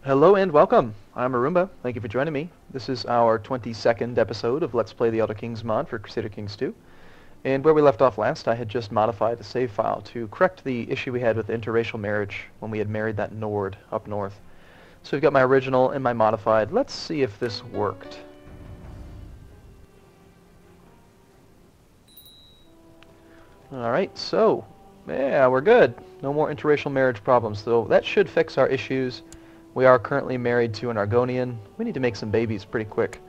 Hello and welcome. I'm Arumba. Thank you for joining me. This is our 22nd episode of Let's Play the Elder Kings mod for Crusader Kings 2. And where we left off last, I had just modified the save file to correct the issue we had with interracial marriage when we had married that Nord up north. So we've got my original and my modified. Let's see if this worked. Alright, so, yeah, we're good. No more interracial marriage problems, so that should fix our issues. We are currently married to an Argonian. We need to make some babies pretty quick.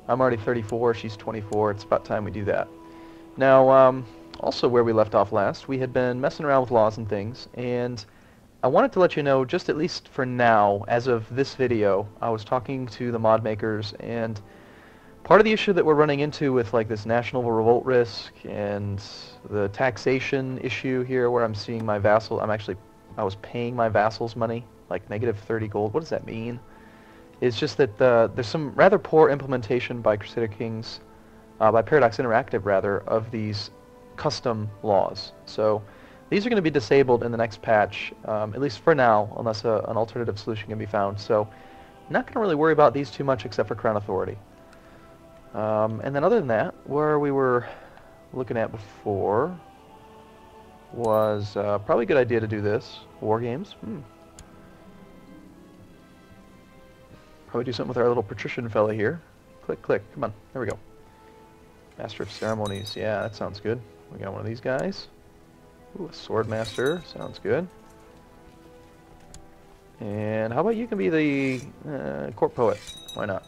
I'm already 34, she's 24. It's about time we do that. Now, also where we left off last, we had been messing around with laws and things, and I wanted to let you know, just at least for now, as of this video, I was talking to the mod makers, and part of the issue that we're running into with like this national revolt risk and the taxation issue here where I'm seeing my vassal, I was paying my vassals money, like negative 30 gold. What does that mean? It's just that there's some rather poor implementation by Crusader Kings, by Paradox Interactive rather, of these custom laws. So these are going to be disabled in the next patch, at least for now, unless an alternative solution can be found. So I'm not going to really worry about these too much except for Crown Authority. And then other than that, where we were looking at before was probably a good idea to do this. War games. Probably do something with our little patrician fella here. Click, click. Come on. There we go. Master of Ceremonies. Yeah, that sounds good. We got one of these guys. Ooh, a Sword Master. Sounds good. And how about you can be the Court Poet? Why not?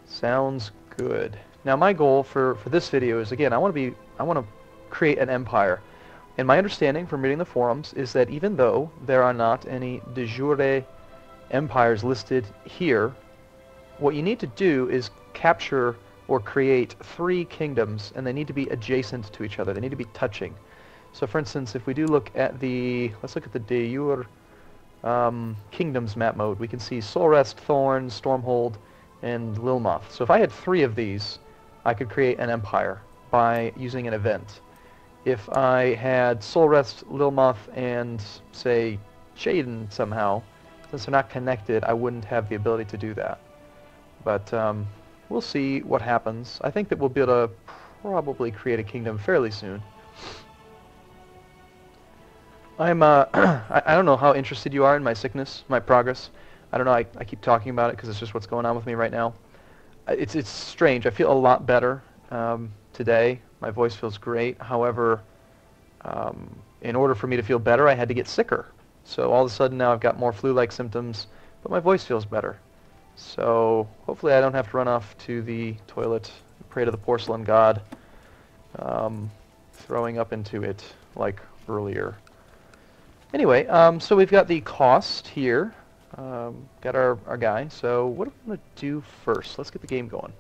Sounds good. Now my goal for this video is, again, I want to create an empire. And my understanding from reading the forums is that even though there are not any de jure empires listed here, what you need to do is capture or create 3 kingdoms, and they need to be adjacent to each other. They need to be touching. So for instance, if we do look at let's look at the de jure kingdoms map mode, we can see Solrest, Thorn, Stormhold, and Lilmoth. So if I had 3 of these, I could create an empire by using an event. If I had Solrest, Lilmoth, and, say, Shaden somehow, since they're not connected, I wouldn't have the ability to do that. But we'll see what happens. I think that we'll be able to probably create a kingdom fairly soon. I'm I don't know how interested you are in my sickness, my progress. I don't know, I keep talking about it because it's just what's going on with me right now. It's strange. I feel a lot better today. My voice feels great. However, in order for me to feel better, I had to get sicker. So all of a sudden now I've got more flu-like symptoms, but my voice feels better. So hopefully I don't have to run off to the toilet, pray to the porcelain god, throwing up into it like earlier. Anyway, so we've got the cost here. Got our guy. So what am I going to do first? Let's get the game going.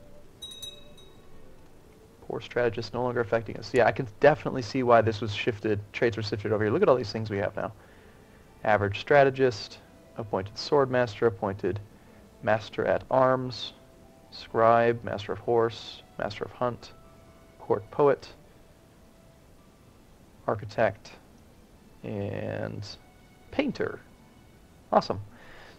Poor strategist no longer affecting us. Yeah, I can definitely see why this was shifted. Traits were shifted over here. Look at all these things we have now. Average strategist, appointed sword master, appointed master at arms, scribe, master of horse, master of hunt, court poet, architect, and painter. Awesome.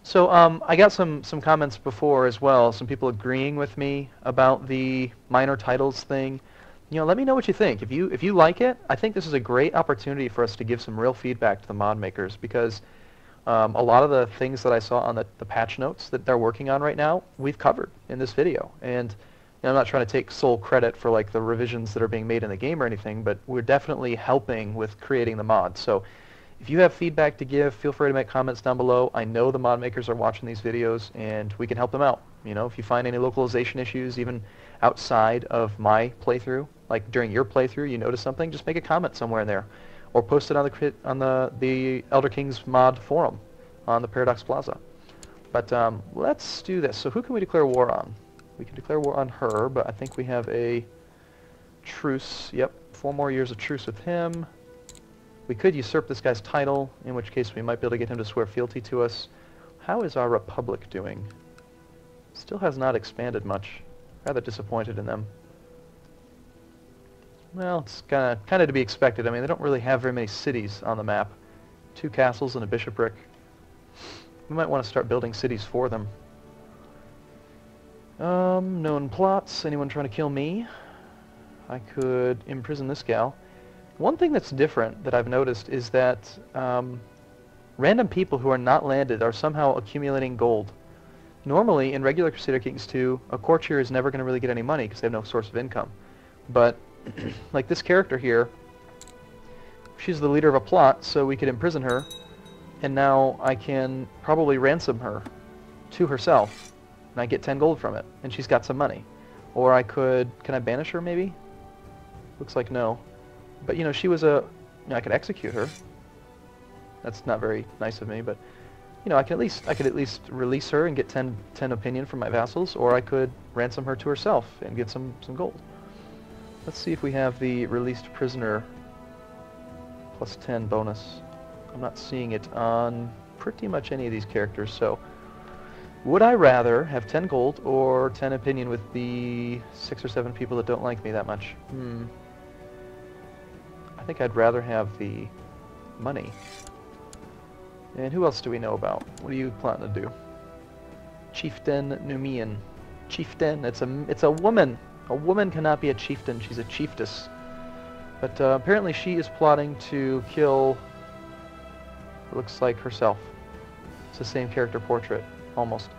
So I got some comments before as well, some people agreeing with me about the minor titles thing. You know, let me know what you think. If you like it, I think this is a great opportunity for us to give some real feedback to the mod makers, because a lot of the things that I saw on the patch notes that they're working on right now, we've covered in this video. And you know, I'm not trying to take sole credit for like the revisions that are being made in the game or anything, but we're definitely helping with creating the mod. So if you have feedback to give, feel free to make comments down below. I know the mod makers are watching these videos, and we can help them out. You know, if you find any localization issues, even outside of my playthrough, like during your playthrough, you notice something, just make a comment somewhere in there, or post it on the Elder Kings mod forum on the Paradox Plaza. But let's do this. So who can we declare war on? We can declare war on her, but I think we have a truce. Yep, 4 more years of truce with him. We could usurp this guy's title, in which case we might be able to get him to swear fealty to us. How is our republic doing? Still has not expanded much. Rather disappointed in them. Well, it's kind of to be expected. I mean, they don't really have very many cities on the map. 2 castles and a bishopric. We might want to start building cities for them. Known plots. Anyone trying to kill me? I could imprison this gal. One thing that's different that I've noticed is that random people who are not landed are somehow accumulating gold. Normally, in regular Crusader Kings 2, a courtier is never going to really get any money because they have no source of income. But, like this character here, she's the leader of a plot, so we could imprison her, and now I can probably ransom her to herself, and I get 10 gold from it, and she's got some money. Or I could... Can I banish her, maybe? Looks like no. But, you know, she was a... You know, I could execute her. That's not very nice of me, but... You know, I could at least release her and get 10 opinion from my vassals, or I could ransom her to herself and get some gold. Let's see if we have the released prisoner plus 10 bonus. I'm not seeing it on pretty much any of these characters, so would I rather have 10 gold or 10 opinion with the 6 or 7 people that don't like me that much? I think I'd rather have the money. And who else do we know about? What are you planning to do? Chieftain Numian. Chieftain, it's a woman. A woman cannot be a chieftain, she's a chiefess. But apparently she is plotting to kill, it looks like herself. It's the same character portrait, almost.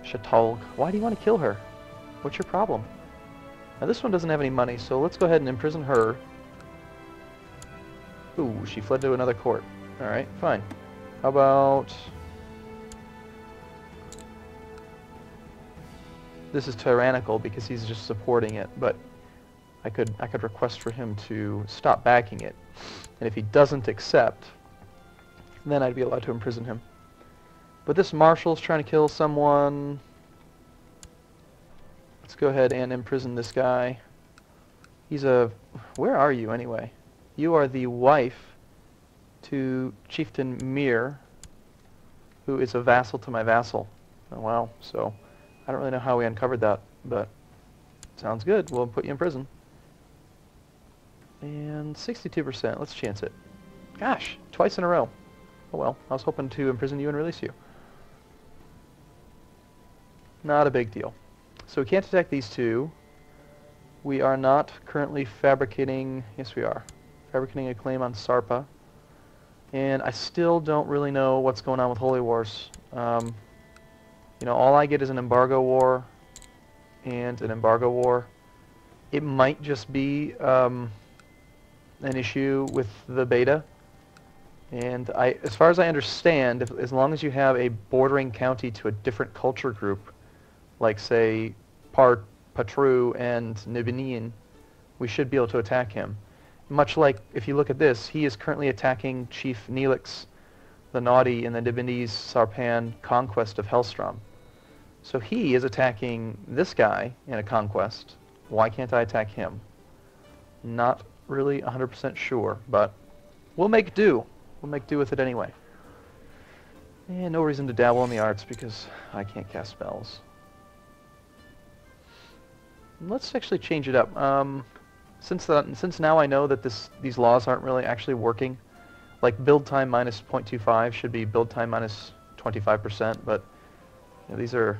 Chatalg. Why do you want to kill her? What's your problem? Now this one doesn't have any money, so let's go ahead and imprison her. Ooh, she fled to another court. Alright, fine. How about... This is tyrannical because he's just supporting it, but I could request for him to stop backing it. And if he doesn't accept, then I'd be allowed to imprison him. But this marshal's trying to kill someone. Let's go ahead and imprison this guy. He's a... Where are you anyway? You are the wife to Chieftain Mir, who is a vassal to my vassal. Oh, wow, so I don't really know how we uncovered that, but sounds good. We'll put you in prison. And 62%, let's chance it. Gosh, twice in a row. Oh well, I was hoping to imprison you and release you. Not a big deal. So we can't attack these two. We are not currently fabricating... Yes, we are. Fabricating a claim on Sarpa. And I still don't really know what's going on with Holy Wars. You know, all I get is an embargo war and an embargo war. It might just be an issue with the beta. And as far as I understand, as long as you have a bordering county to a different culture group, like say Patru and Nibinian, we should be able to attack him. Much like, if you look at this, he is currently attacking Chief Neelix the Naughty in the Nibinese Sarpan conquest of Hellstrom. So he is attacking this guy in a conquest. Why can't I attack him? Not really 100% sure, but we'll make do. We'll make do with it anyway. And no reason to dabble in the arts because I can't cast spells. Let's actually change it up. Since now I know that these laws aren't really actually working, like build time minus 0.25 should be build time minus 25%, but you know, these are...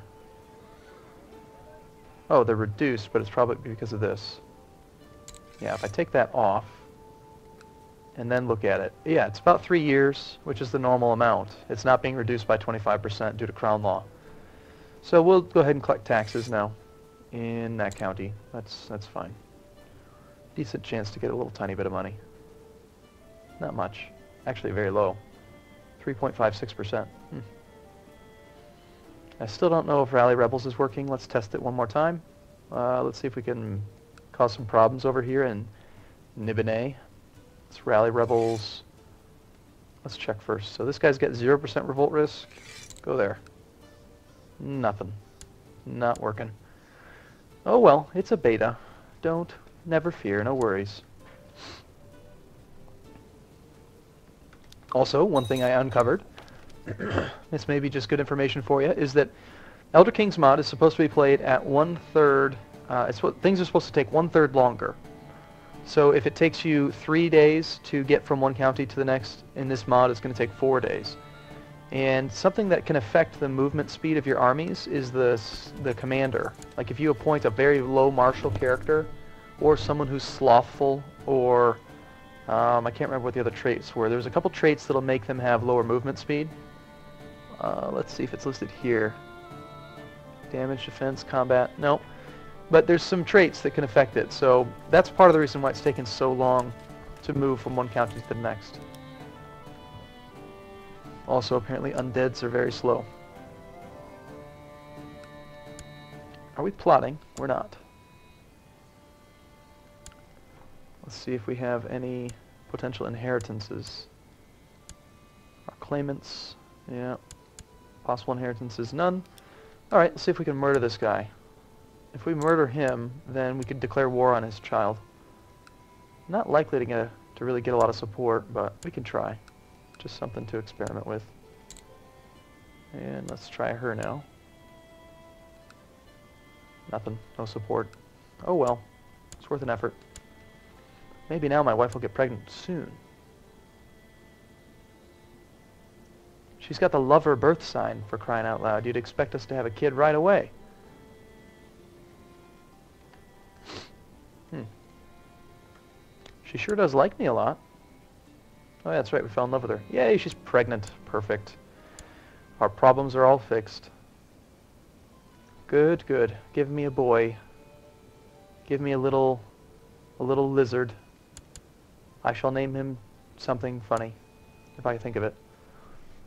Oh, they're reduced, but it's probably because of this. Yeah, if I take that off, and then look at it, yeah, it's about 3 years, which is the normal amount. It's not being reduced by 25% due to Crown Law. So we'll go ahead and collect taxes now in that county. That's fine. Decent chance to get a little tiny bit of money. Not much. Actually very low. 3.56%. I still don't know if Rally Rebels is working. Let's test it one more time. Let's see if we can cause some problems over here in Nibine. Let's Rally Rebels. Let's check first. So this guy's got 0% revolt risk. Go there. Nothing. Not working. Oh well, it's a beta. Never fear, no worries. Also, one thing I uncovered, this may be just good information for you, is that Elder Kings mod is supposed to be played at 1/3, things are supposed to take 1/3 longer. So if it takes you 3 days to get from one county to the next, in this mod it's going to take 4 days. And something that can affect the movement speed of your armies is the commander. Like if you appoint a very low martial character, or someone who's slothful, or I can't remember what the other traits were. There's a couple traits that'll make them have lower movement speed. Let's see if it's listed here. Damage, defense, combat. No. But there's some traits that can affect it. So that's part of the reason why it's taken so long to move from one county to the next. Also, apparently undeads are very slow. Are we plotting? We're not. Let's see if we have any potential inheritances. Our claimants, yeah. Possible inheritances, none. Alright, let's see if we can murder this guy. If we murder him, then we could declare war on his child. Not likely to really get a lot of support, but we can try. Just something to experiment with. And let's try her now. Nothing, no support. Oh well, it's worth an effort. Maybe now my wife will get pregnant soon. She's got the lover birth sign, for crying out loud. You'd expect us to have a kid right away. She sure does like me a lot. Oh, yeah, that's right, we fell in love with her. Yay, she's pregnant. Perfect. Our problems are all fixed. Good, good. Give me a boy. Give me a little lizard. I shall name him something funny, if I can think of it.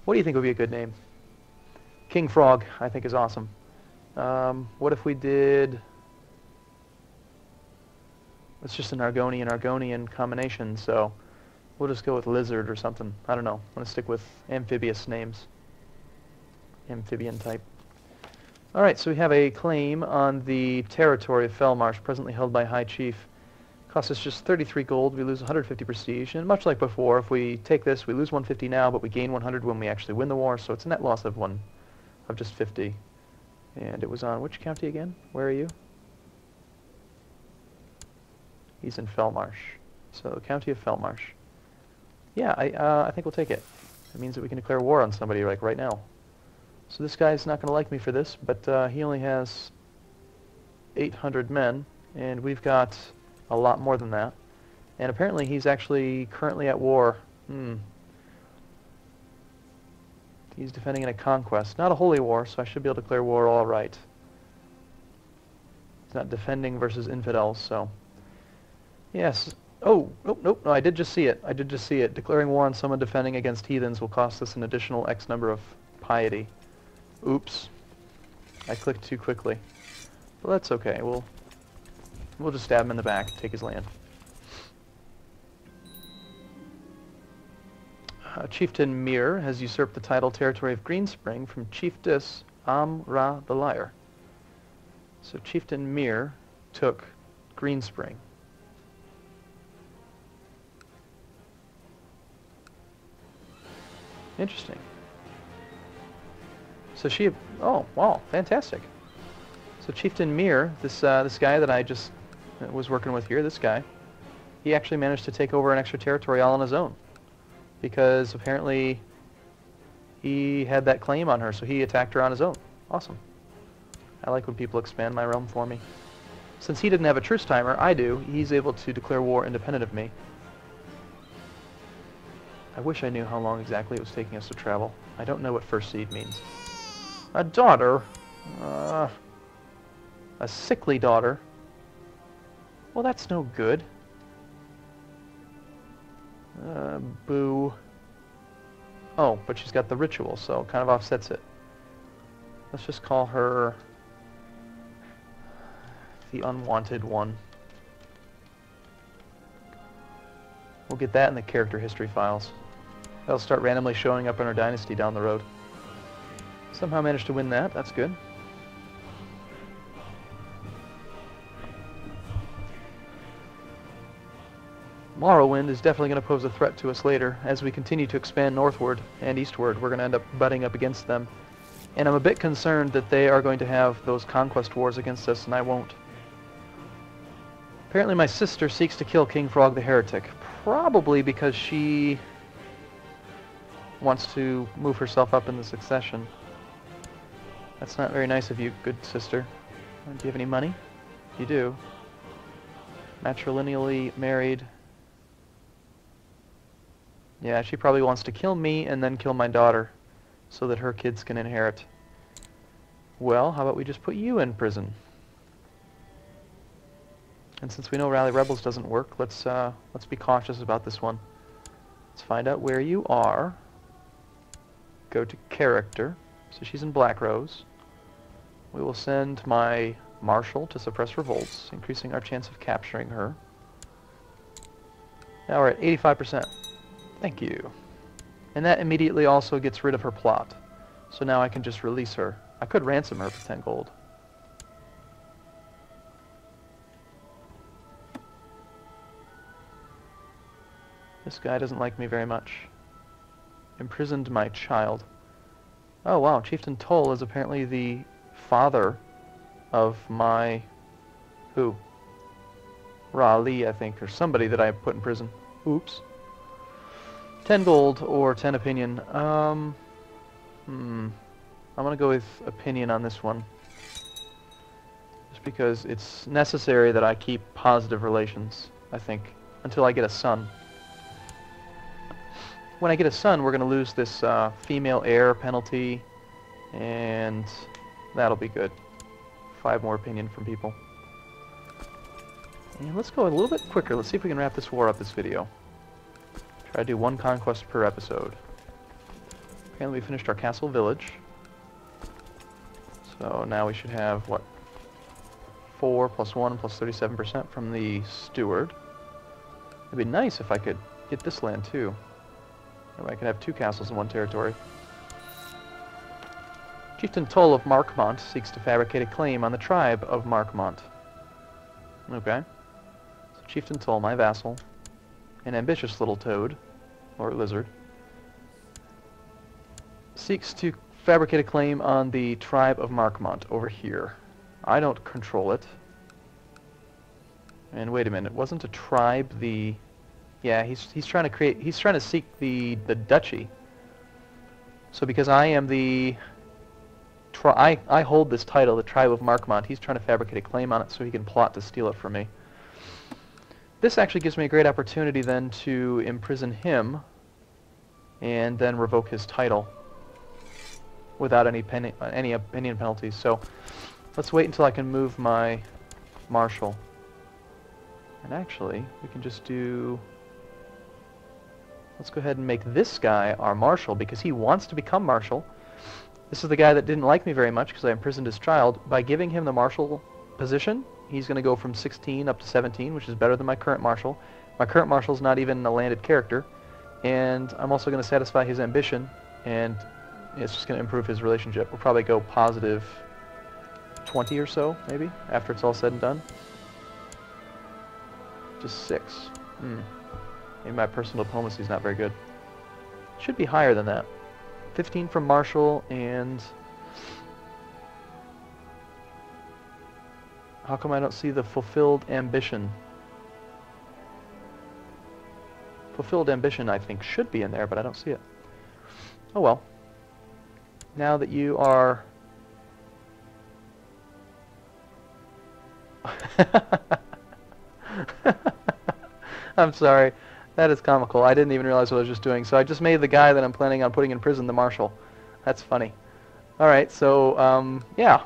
What do you think would be a good name? King Frog, I think, is awesome. What if we did... It's just an Argonian combination, so we'll just go with lizard or something. I don't know. I'm going to stick with amphibious names. Amphibian type. Alright, so we have a claim on the territory of Felmarsh, presently held by High Chief. Costs us just 33 gold, we lose 150 prestige, and much like before, if we take this, we lose 150 now, but we gain 100 when we actually win the war, so it's a net loss of just 50. And it was on which county again? Where are you? He's in Felmarsh. So, County of Felmarsh. Yeah, I think we'll take it. It means that we can declare war on somebody, like, right now. So this guy's not going to like me for this, but he only has 800 men, and we've got a lot more than that. And apparently he's actually currently at war. He's defending in a conquest. Not a holy war, so I should be able to declare war all right. He's not defending versus infidels, so... Yes. Oh, nope, no, I did just see it. I did just see it. Declaring war on someone defending against heathens will cost us an additional X number of piety. Oops. I clicked too quickly. But that's okay. We'll just stab him in the back, take his land. Chieftain Mir has usurped the title territory of Greenspring from Chiefess Amra the Liar. So Chieftain Mir took Greenspring. Interesting. So she... Oh, wow, fantastic. So Chieftain Mir, this guy that I just was working with here, this guy, he actually managed to take over an extra territory all on his own. Because apparently he had that claim on her, so he attacked her on his own. Awesome. I like when people expand my realm for me. Since he didn't have a truce timer, I do. He's able to declare war independent of me. I wish I knew how long exactly it was taking us to travel. I don't know what first seed means. A daughter? A sickly daughter? Well, that's no good. Boo. Oh, but she's got the ritual, so it kind of offsets it. Let's just call her the unwanted one. We'll get that in the character history files. That'll start randomly showing up in our dynasty down the road. Somehow managed to win that. That's good. Morrowind is definitely going to pose a threat to us later. As we continue to expand northward and eastward, we're going to end up butting up against them. And I'm a bit concerned that they are going to have those conquest wars against us, and I won't. Apparently my sister seeks to kill King Frog the Heretic. Probably because she wants to move herself up in the succession. That's not very nice of you, good sister. Do you have any money? You do. Matrilineally married. Yeah, she probably wants to kill me and then kill my daughter so that her kids can inherit. Well, how about we just put you in prison? And since we know Rally Rebels doesn't work, let's be cautious about this one. Let's find out where you are. Go to character. So she's in Black Rose. We will send my Marshal to suppress revolts, increasing our chance of capturing her. Now we're at 85%. Thank you. And that immediately also gets rid of her plot. So now I can just release her. I could ransom her for 10 gold. This guy doesn't like me very much. Imprisoned my child. Oh wow, Chieftain Toll is apparently the father of my... who? Raleigh, I think, or somebody that I put in prison. Oops. 10 gold or 10 opinion. I'm gonna go with opinion on this one. Just because it's necessary that I keep positive relations, I think, until I get a son. When I get a son, we're gonna lose this female heir penalty, and that'll be good. 5 more opinion from people. And let's go a little bit quicker. Let's see if we can wrap this war up this video. Try to do 1 conquest per episode. Apparently we finished our castle village. So now we should have, what? 4 plus 1 plus 37% from the steward. It'd be nice if I could get this land too. I could have 2 castles in 1 territory. Chieftain Toll of Markmont seeks to fabricate a claim on the tribe of Markmont. Okay. So Chieftain Toll, my vassal, an ambitious little toad, or lizard, seeks to fabricate a claim on the tribe of Markmont over here. I don't control it. And wait a minute, wasn't a tribe the... Yeah, he's trying to create... He's trying to seek the duchy. So because I am the... I hold this title, the tribe of Markmont, he's trying to fabricate a claim on it so he can plot to steal it from me. This actually gives me a great opportunity then to imprison him and then revoke his title without any opinion penalties. So let's wait until I can move my marshal. And actually, we can just do... Let's go ahead and make this guy our marshal because he wants to become marshal. This is the guy that didn't like me very much because I imprisoned his child. By giving him the marshal position, he's going to go from 16 up to 17, which is better than my current marshal. My current marshal's not even a landed character. And I'm also going to satisfy his ambition, and it's just going to improve his relationship. We'll probably go positive 20 or so, maybe, after it's all said and done. Just 6. Maybe my personal diplomacy is not very good. Should be higher than that. 15 from Marshall, and... How come I don't see the fulfilled ambition? Fulfilled ambition, I think, should be in there, but I don't see it. Oh well. Now that you are... I'm sorry. That is comical. I didn't even realize what I was just doing. So I just made the guy that I'm planning on putting in prison the marshal. That's funny. Alright, so, yeah.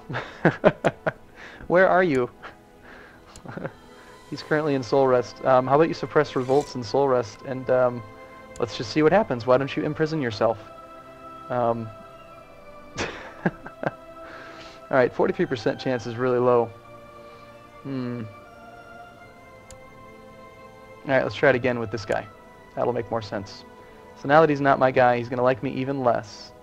Where are you? He's currently in Soul Rest. How about you suppress revolts in Soul Rest, and let's just see what happens. Why don't you imprison yourself? Alright, 43% chance is really low. Alright, let's try it again with this guy. That'll make more sense. So now that he's not my guy, he's going to like me even less.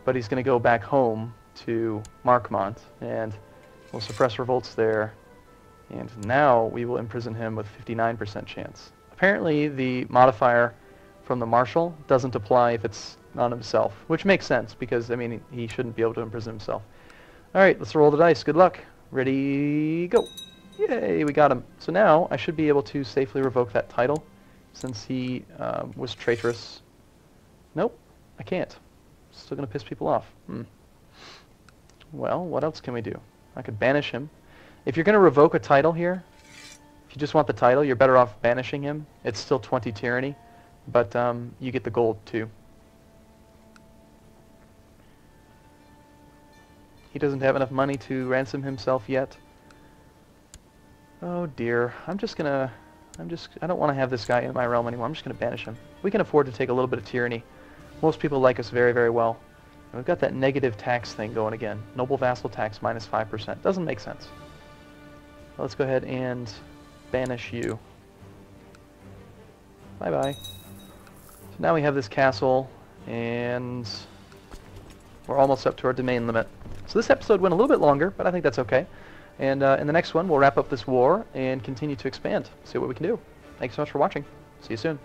But he's going to go back home to Markmont, and we'll suppress revolts there. And now we will imprison him with 59% chance. Apparently the modifier from the marshal doesn't apply if it's on himself, which makes sense because, I mean, he shouldn't be able to imprison himself. Alright, let's roll the dice. Good luck. Ready, go. Yay, we got him. So now I should be able to safely revoke that title since he was traitorous. Nope. I can't. Still going to piss people off. Well, what else can we do? I could banish him. If you're going to revoke a title here, if you just want the title, you're better off banishing him. It's still 20 tyranny, but you get the gold too. He doesn't have enough money to ransom himself yet. Oh dear. I don't want to have this guy in my realm anymore. I'm just going to banish him. We can afford to take a little bit of tyranny. Most people like us very, very well. And we've got that negative tax thing going again. Noble vassal tax minus 5%. Doesn't make sense. Well, let's go ahead and banish you. Bye-bye. So now we have this castle, and we're almost up to our domain limit. So this episode went a little bit longer, but I think that's okay. And in the next one, we'll wrap up this war and continue to expand, see what we can do. Thanks so much for watching. See you soon.